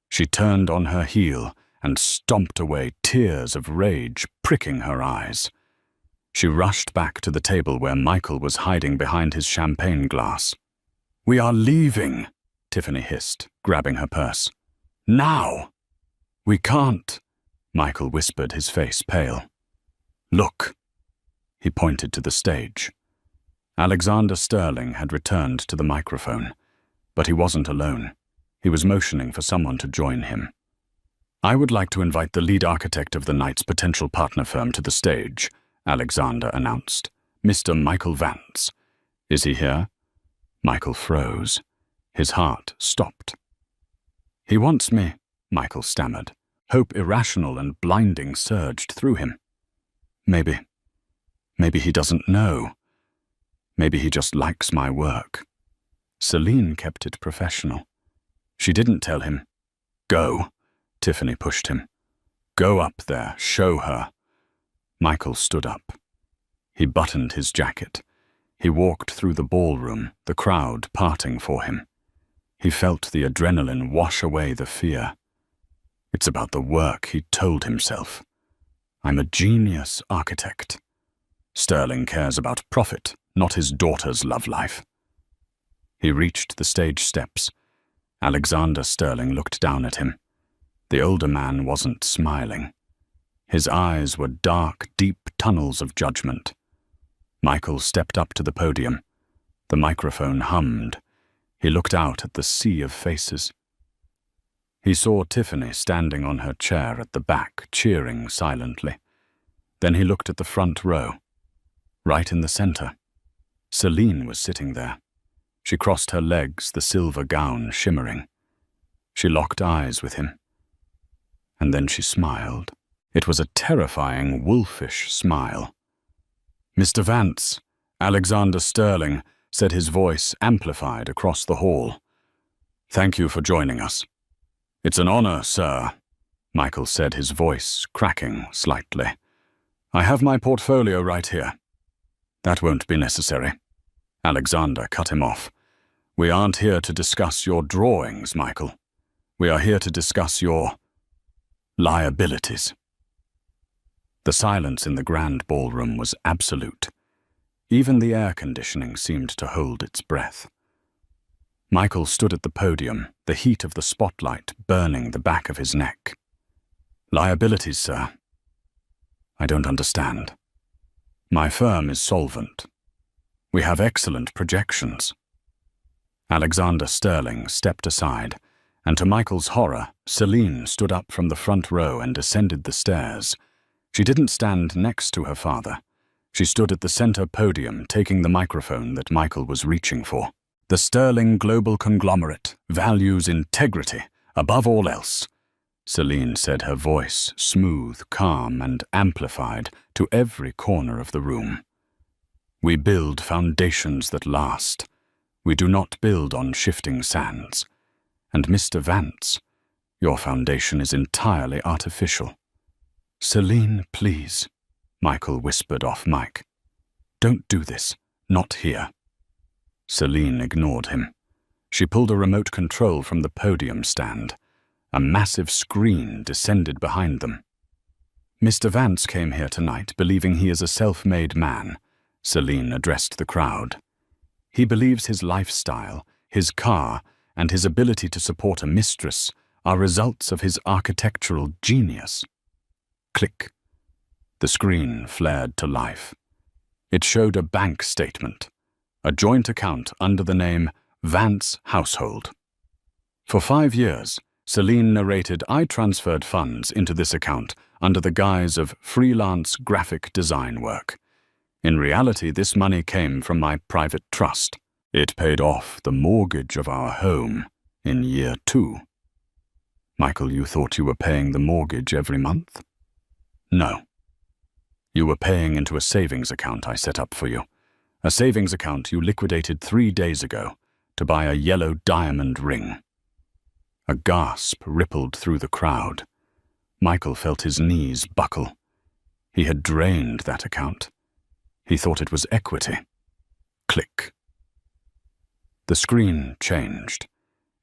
She turned on her heel and stomped away, tears of rage pricking her eyes. She rushed back to the table where Michael was hiding behind his champagne glass. "We are leaving," Tiffany hissed, grabbing her purse. "Now!" "We can't," Michael whispered, his face pale. "Look." He pointed to the stage. Alexander Sterling had returned to the microphone, but he wasn't alone. He was motioning for someone to join him. I would like to invite the lead architect of the night's potential partner firm to the stage, Alexander announced. Mr. Michael Vance. Is he here? Michael froze. His heart stopped. He wants me, Michael stammered. Hope irrational and blinding surged through him. Maybe he doesn't know. Maybe he just likes my work. Celine kept it professional. She didn't tell him. Go, Tiffany pushed him. Go up there, show her. Michael stood up. He buttoned his jacket. He walked through the ballroom, the crowd parting for him. He felt the adrenaline wash away the fear. It's about the work, he told himself. I'm a genius architect. Sterling cares about profit, not his daughter's love life. He reached the stage steps. Alexander Sterling looked down at him. The older man wasn't smiling. His eyes were dark, deep tunnels of judgment. Michael stepped up to the podium. The microphone hummed. He looked out at the sea of faces. He saw Tiffany standing on her chair at the back, cheering silently. Then he looked at the front row. Right in the center, Celine was sitting there. She crossed her legs, the silver gown shimmering. She locked eyes with him. And then she smiled. It was a terrifying, wolfish smile. Mr. Vance, Alexander Sterling, said, his voice amplified across the hall. Thank you for joining us. It's an honor, sir, Michael said, his voice cracking slightly. I have my portfolio right here. That won't be necessary. Alexander cut him off. We aren't here to discuss your drawings, Michael. We are here to discuss your liabilities. The silence in the grand ballroom was absolute. Even the air conditioning seemed to hold its breath. Michael stood at the podium, the heat of the spotlight burning the back of his neck. Liabilities, sir? I don't understand. My firm is solvent. We have excellent projections. Alexander Sterling stepped aside, and to Michael's horror, Celine stood up from the front row and descended the stairs. She didn't stand next to her father. She stood at the center podium, taking the microphone that Michael was reaching for. The Sterling global conglomerate values integrity above all else, Celine said, her voice smooth, calm, and amplified to every corner of the room. We build foundations that last. We do not build on shifting sands. And Mr. Vance, your foundation is entirely artificial. Celine, please, Michael whispered off mic. Don't do this. Not here. Celine ignored him. She pulled a remote control from the podium stand. A massive screen descended behind them. Mr. Vance came here tonight believing he is a self-made man, Celine addressed the crowd. He believes his lifestyle, his car, and his ability to support a mistress are results of his architectural genius. Click. The screen flared to life. It showed a bank statement, a joint account under the name Vance Household. For 5 years, Celine narrated, I transferred funds into this account under the guise of freelance graphic design work. In reality, this money came from my private trust. It paid off the mortgage of our home in year 2. Michael, you thought you were paying the mortgage every month? No. You were paying into a savings account I set up for you. A savings account you liquidated 3 days ago to buy a yellow diamond ring. A gasp rippled through the crowd. Michael felt his knees buckle. He had drained that account. He thought it was equity. Click. The screen changed.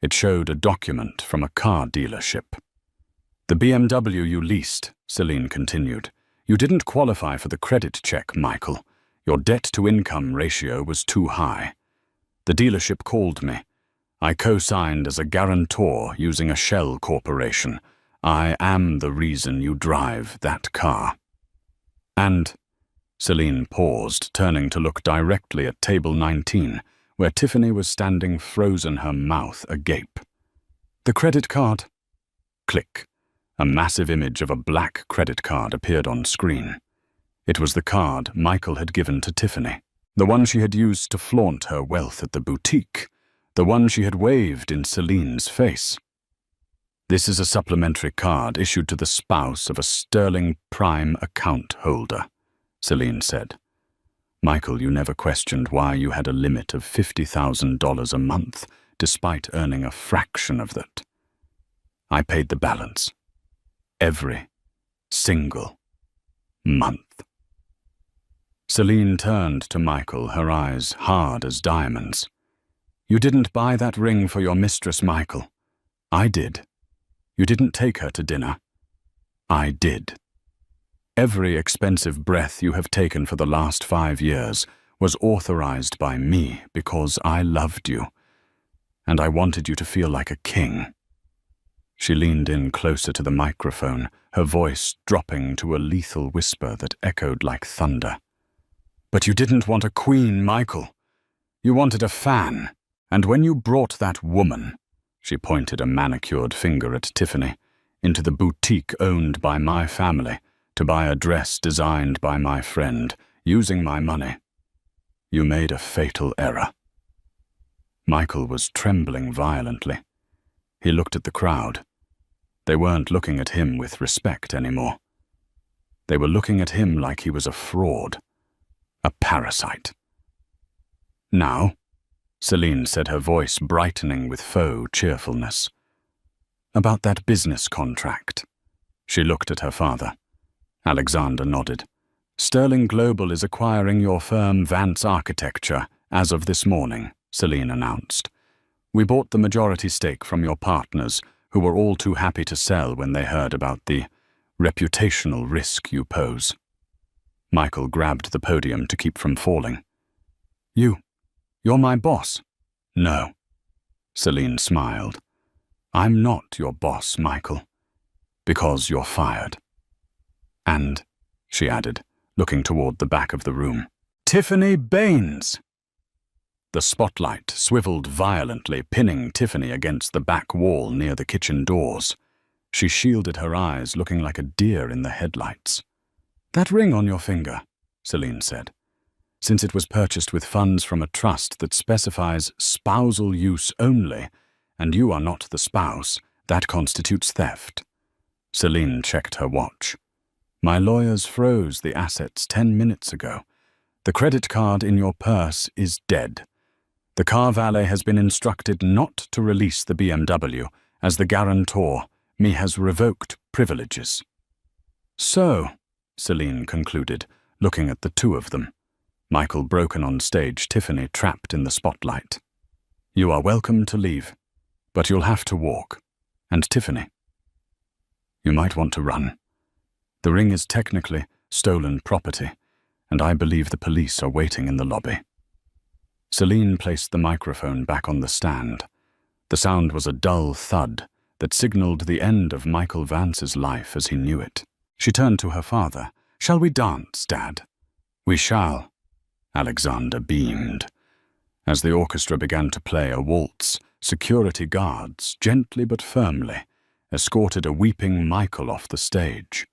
It showed a document from a car dealership. The BMW you leased, Celine continued. You didn't qualify for the credit check, Michael. Your debt-to-income ratio was too high. The dealership called me. I co-signed as a guarantor using a shell corporation. I am the reason you drive that car. And Celine paused, turning to look directly at table 19, where Tiffany was standing frozen, her mouth agape. The credit card. Click. A massive image of a black credit card appeared on screen. It was the card Michael had given to Tiffany, the one she had used to flaunt her wealth at the boutique, the one she had waved in Celine's face. "This is a supplementary card issued to the spouse of a Sterling Prime account holder," Celine said. "Michael, you never questioned why you had a limit of $50,000 a month, despite earning a fraction of that. I paid the balance. Every single month." Celine turned to Michael, her eyes hard as diamonds. "You didn't buy that ring for your mistress, Michael. I did. You didn't take her to dinner. I did. Every expensive breath you have taken for the last 5 years was authorized by me because I loved you, and I wanted you to feel like a king." She leaned in closer to the microphone, her voice dropping to a lethal whisper that echoed like thunder. "But you didn't want a queen, Michael. You wanted a fan, and when you brought that woman," she pointed a manicured finger at Tiffany, "into the boutique owned by my family, to buy a dress designed by my friend, using my money, you made a fatal error." Michael was trembling violently. He looked at the crowd. They weren't looking at him with respect anymore. They were looking at him like he was a fraud, a parasite. "Now," Celine said, her voice brightening with faux cheerfulness, "about that business contract." She looked at her father. Alexander nodded. "Sterling Global is acquiring your firm Vance Architecture as of this morning," Celine announced. "We bought the majority stake from your partners, who were all too happy to sell when they heard about the reputational risk you pose." Michael grabbed the podium to keep from falling. You're my boss." "No." Celine smiled. "I'm not your boss, Michael, because you're fired. And," she added, looking toward the back of the room, "Tiffany Baines!" The spotlight swiveled violently, pinning Tiffany against the back wall near the kitchen doors. She shielded her eyes, looking like a deer in the headlights. "That ring on your finger," Celine said. "Since it was purchased with funds from a trust that specifies spousal use only, and you are not the spouse, that constitutes theft." Celine checked her watch. "My lawyers froze the assets 10 minutes ago. The credit card in your purse is dead. The car valet has been instructed not to release the BMW, as the guarantor me has revoked privileges." "So," Celine concluded, looking at the two of them, Michael broken on stage, Tiffany trapped in the spotlight. "You are welcome to leave, but you'll have to walk. And Tiffany, you might want to run. The ring is technically stolen property, and I believe the police are waiting in the lobby." Celine placed the microphone back on the stand. The sound was a dull thud that signaled the end of Michael Vance's life as he knew it. She turned to her father. "Shall we dance, Dad?" "We shall." Alexander beamed. As the orchestra began to play a waltz, security guards, gently but firmly, escorted a weeping Michael off the stage.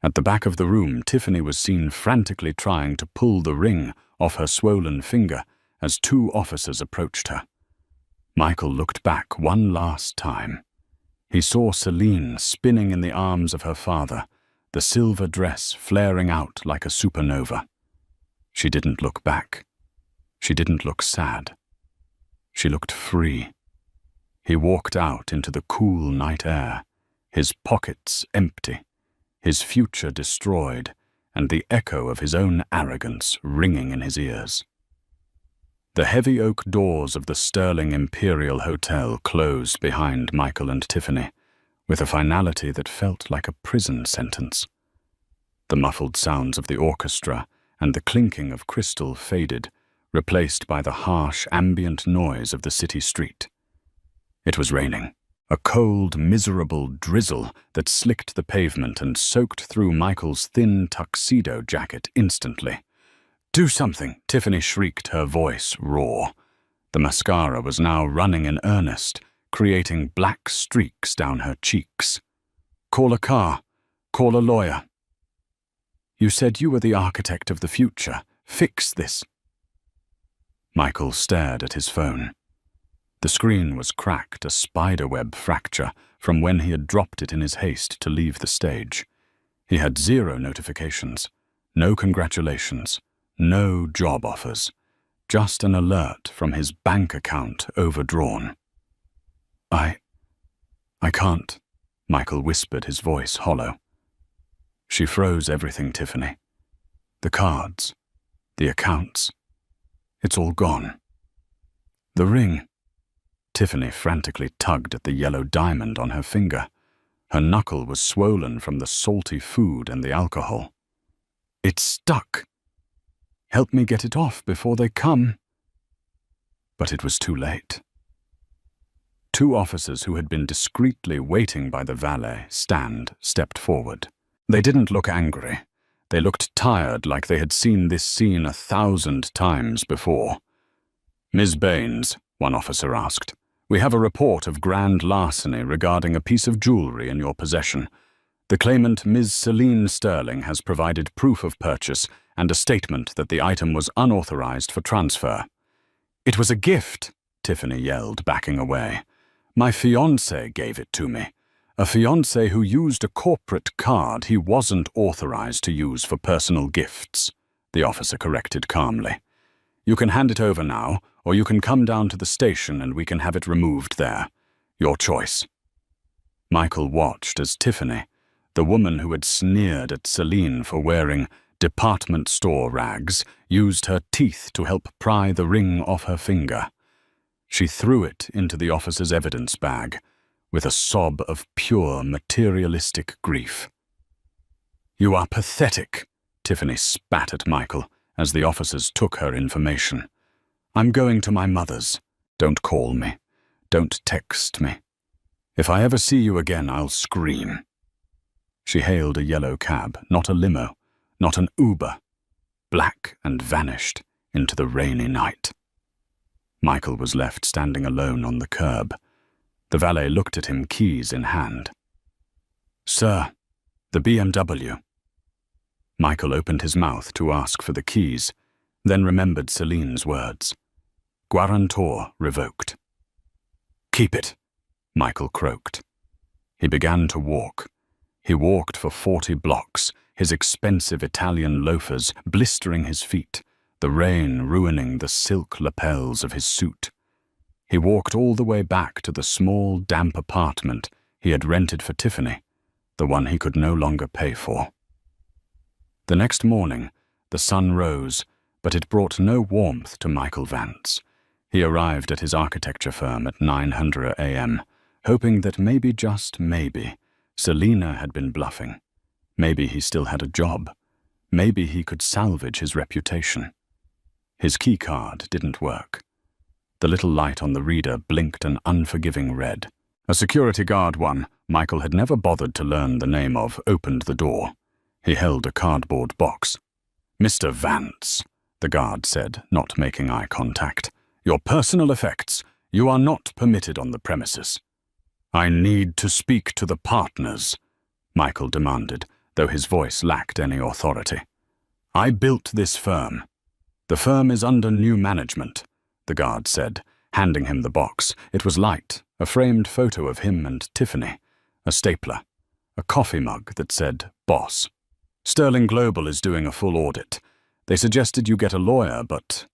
At the back of the room, Tiffany was seen frantically trying to pull the ring off her swollen finger as 2 officers approached her. Michael looked back one last time. He saw Celine spinning in the arms of her father, the silver dress flaring out like a supernova. She didn't look back. She didn't look sad. She looked free. He walked out into the cool night air, his pockets empty, his future destroyed, and the echo of his own arrogance ringing in his ears. The heavy oak doors of the Sterling Imperial Hotel closed behind Michael and Tiffany, with a finality that felt like a prison sentence. The muffled sounds of the orchestra and the clinking of crystal faded, replaced by the harsh ambient noise of the city street. It was raining, a cold, miserable drizzle that slicked the pavement and soaked through Michael's thin tuxedo jacket instantly. "Do something!" Tiffany shrieked, her voice raw. The mascara was now running in earnest, creating black streaks down her cheeks. Call a car. Call a lawyer. You said you were the architect of the future. Fix this. Michael stared at his phone. The screen was cracked, a spiderweb fracture from when he had dropped it in his haste to leave the stage. He had 0 notifications, no congratulations, no job offers, just an alert from his bank account overdrawn. I can't, Michael whispered, his voice hollow. She froze everything, Tiffany. The cards, the accounts. It's all gone. The ring. Tiffany frantically tugged at the yellow diamond on her finger. Her knuckle was swollen from the salty food and the alcohol. It's stuck. Help me get it off before they come. But it was too late. 2 officers who had been discreetly waiting by the valet stand stepped forward. They didn't look angry. They looked tired, like they had seen this scene 1,000 times before. Ms. Baines, one officer asked, we have a report of grand larceny regarding a piece of jewelry in your possession. The claimant, Ms. Celine Sterling, has provided proof of purchase and a statement that the item was unauthorized for transfer. It was a gift, Tiffany yelled, backing away. My fiancé gave it to me. A fiancé who used a corporate card he wasn't authorized to use for personal gifts, the officer corrected calmly. You can hand it over now, or you can come down to the station and we can have it removed there. Your choice. Michael watched as Tiffany, the woman who had sneered at Celine for wearing department store rags, used her teeth to help pry the ring off her finger. She threw it into the officer's evidence bag, with a sob of pure materialistic grief. You are pathetic, Tiffany spat at Michael as the officers took her information. I'm going to my mother's. Don't call me. Don't text me. If I ever see you again, I'll scream. She hailed a yellow cab, not a limo, not an Uber, black, and vanished into the rainy night. Michael was left standing alone on the curb. The valet looked at him, keys in hand. Sir, the BMW. Michael opened his mouth to ask for the keys, then remembered Celine's words. Guarantor revoked. Keep it, Michael croaked. He began to walk. He walked for 40 blocks, his expensive Italian loafers blistering his feet, the rain ruining the silk lapels of his suit. He walked all the way back to the small, damp apartment he had rented for Tiffany, the one he could no longer pay for. The next morning, the sun rose, but it brought no warmth to Michael Vance. He arrived at his architecture firm at 900 a.m., hoping that maybe, just maybe, Selina had been bluffing. Maybe he still had a job. Maybe he could salvage his reputation. His keycard didn't work. The little light on the reader blinked an unforgiving red. A security guard Michael had never bothered to learn the name of, opened the door. He held a cardboard box. Mr. Vance, the guard said, not making eye contact. Your personal effects. You are not permitted on the premises. I need to speak to the partners, Michael demanded, though his voice lacked any authority. I built this firm. The firm is under new management, the guard said, handing him the box. It was light, a framed photo of him and Tiffany, a stapler, a coffee mug that said, Boss. Sterling Global is doing a full audit. They suggested you get a lawyer, but,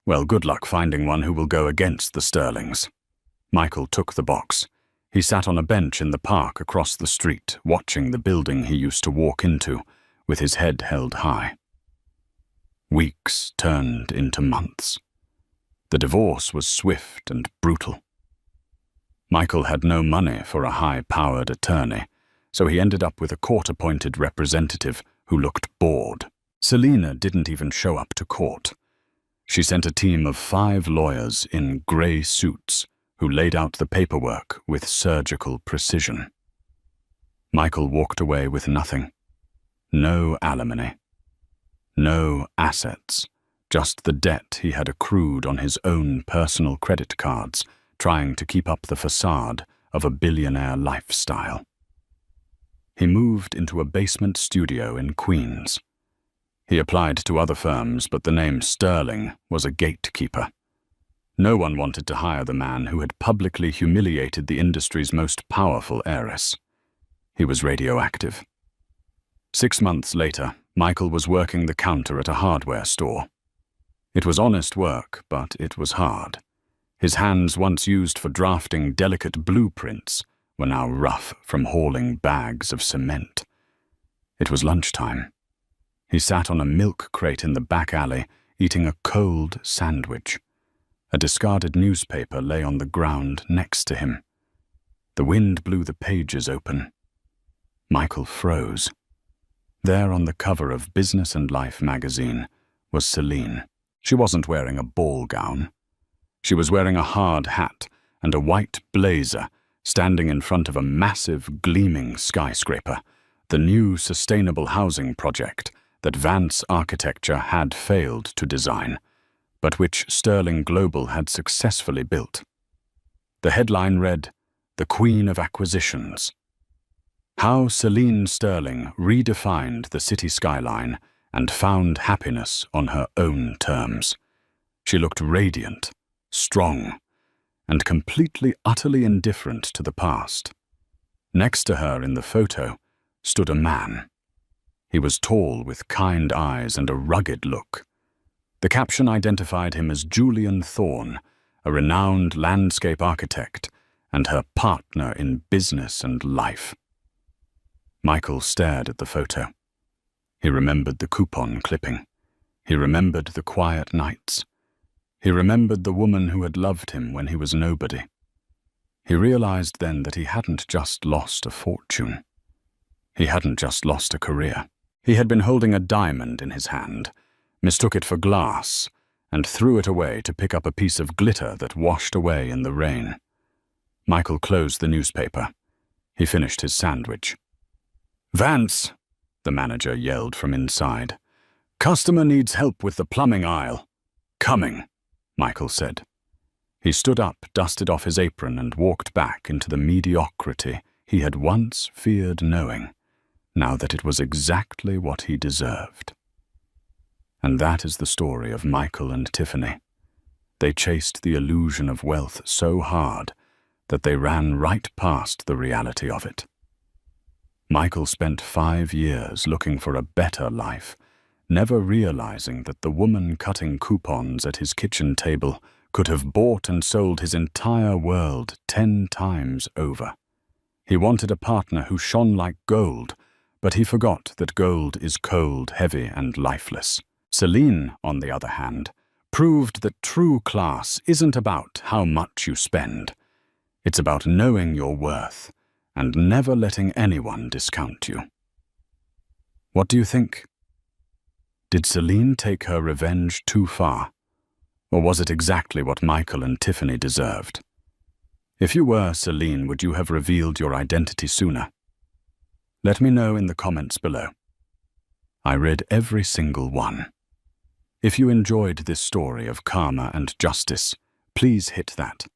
well, good luck finding one who will go against the Sterlings. Michael took the box. He sat on a bench in the park across the street, watching the building he used to walk into, with his head held high. Weeks turned into months. The divorce was swift and brutal. Michael had no money for a high-powered attorney, so he ended up with a court-appointed representative who looked bored. Selina didn't even show up to court. She sent a team of 5 lawyers in grey suits who laid out the paperwork with surgical precision. Michael walked away with nothing. No alimony. No assets. Just the debt he had accrued on his own personal credit cards, trying to keep up the facade of a billionaire lifestyle. He moved into a basement studio in Queens. He applied to other firms, but the name Sterling was a gatekeeper. No one wanted to hire the man who had publicly humiliated the industry's most powerful heiress. He was radioactive. 6 months later, Michael was working the counter at a hardware store. It was honest work, but it was hard. His hands, once used for drafting delicate blueprints, were now rough from hauling bags of cement. It was lunchtime. He sat on a milk crate in the back alley, eating a cold sandwich. A discarded newspaper lay on the ground next to him. The wind blew the pages open. Michael froze. There on the cover of Business and Life magazine was Celine. She wasn't wearing a ball gown. She was wearing a hard hat and a white blazer, standing in front of a massive, gleaming skyscraper, the new sustainable housing project that Vance Architecture had failed to design, but which Sterling Global had successfully built. The headline read, "The Queen of Acquisitions." How Celine Sterling redefined the city skyline and found happiness on her own terms. She looked radiant, strong, and completely, utterly indifferent to the past. Next to her in the photo stood a man. He was tall with kind eyes and a rugged look. The caption identified him as Julian Thorne, a renowned landscape architect and her partner in business and life. Michael stared at the photo. He remembered the coupon clipping. He remembered the quiet nights. He remembered the woman who had loved him when he was nobody. He realized then that he hadn't just lost a fortune. He hadn't just lost a career. He had been holding a diamond in his hand, mistook it for glass, and threw it away to pick up a piece of glitter that washed away in the rain. Michael closed the newspaper. He finished his sandwich. "Vance," the manager yelled from inside. "Customer needs help with the plumbing aisle." "Coming," Michael said. He stood up, dusted off his apron, and walked back into the mediocrity he had once feared knowing, now that it was exactly what he deserved. And that is the story of Michael and Tiffany. They chased the illusion of wealth so hard that they ran right past the reality of it. Michael spent 5 years looking for a better life, never realizing that the woman cutting coupons at his kitchen table could have bought and sold his entire world 10 times over. He wanted a partner who shone like gold, but he forgot that gold is cold, heavy, and lifeless. Celine, on the other hand, proved that true class isn't about how much you spend. It's about knowing your worth and never letting anyone discount you. What do you think? Did Celine take her revenge too far? Or was it exactly what Michael and Tiffany deserved? If you were Celine, would you have revealed your identity sooner? Let me know in the comments below. I read every single one. If you enjoyed this story of karma and justice, please hit that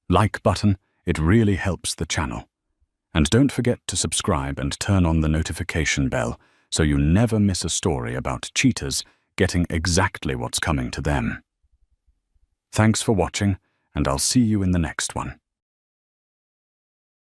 like button. It really helps the channel. And don't forget to subscribe and turn on the notification bell so you never miss a story about cheaters getting exactly what's coming to them. Thanks for watching, and I'll see you in the next one.